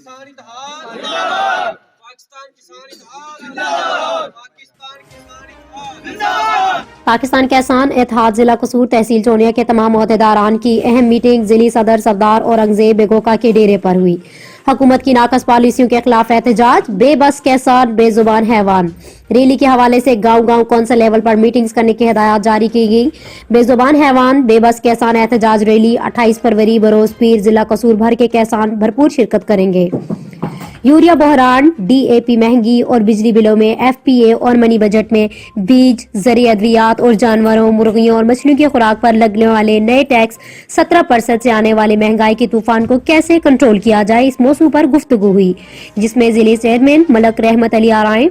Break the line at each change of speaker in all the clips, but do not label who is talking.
किसान इत्तेहाद जिंदाबाद, पाकिस्तान किसान इत्तेहाद जिंदाबाद, पाकिस्तान किसान इत्तेहाद जिंदाबाद।
पाकिस्तान किसान इत्तेहाद जिला कसूर तहसील चोनिया के तमाम अहदेदारान की अहम मीटिंग जिली सदर सरदार औरंगजेब बेगोका के डेरे पर हुई। हुकूमत की नाकस पॉलिसियों के खिलाफ एहतजाज, बेबस किसान बेजुबान हैवान। रैली के हवाले से गांव-गांव कौंसिल लेवल पर मीटिंग्स करने की हिदायत जारी की गई। बेजुबान हैवान बेबस किसान एहतजाज रैली 28 फरवरी बरोज पीर जिला कसूर भर के किसान भरपूर शिरकत करेंगे। यूरिया बहरान, DAP महंगी और बिजली बिलों में FPA और मनी बजट में बीज, ज़री अद्वियात और जानवरों, मुर्गियों और मछलियों की खुराक पर लगने वाले नए टैक्स 17% से आने वाले महंगाई के तूफान को कैसे कंट्रोल किया जाए, इस मौजू पर गुफ्तगू हुई, जिसमें जिले चेयरमैन मलक रहमत अली आराय,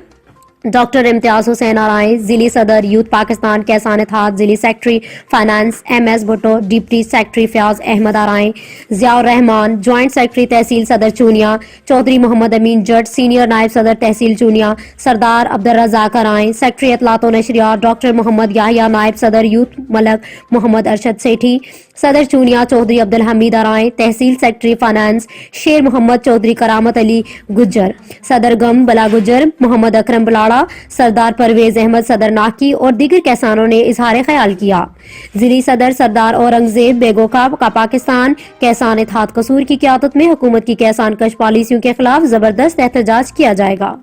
डॉक्टर इम्तियाज हुसैन आराय, जिली सदर यूथ पाकिस्तान किसान इत्तेहाद, जिली secretary finance MS Bhutto, deputy secretary Fayaz Ahmad Arain, Ziaur Rahman, joint secretary तहसील सदर चूनिया, चौधरी मोहम्मद अमीन जट, सीनियर नायब सदर तहसील चूनिया, सरदार अब्दुल रज़ाक आराय, सेक्रेटरी इत्तलात व नशरियात डॉक्टर मोहम्मद याहिया, नायब सदर यूथ मलक मोहम्मद अरशद सेठी, सदर चूनिया चौधरी अब्दुल हमीद आराय, तहसील सेक्रेटरी फाइनेंस शेर मोहम्मद चौधरी करामत अली गुज्जर, सदर गम बला गुज्जर मोहम्मद अकरम बलाड़ा, सरदार परवेज अहमद सदर नाकी और दीगर किसानों ने इजहार ख्याल किया। जिली सदर सरदार औरंगजेब बेगोका का पाकिस्तान किसान इत्तेहाद कसूर की क़यादत में हुकूमत की किसान कश पॉलिसियों के खिलाफ जबरदस्त एहतजाज किया जाएगा।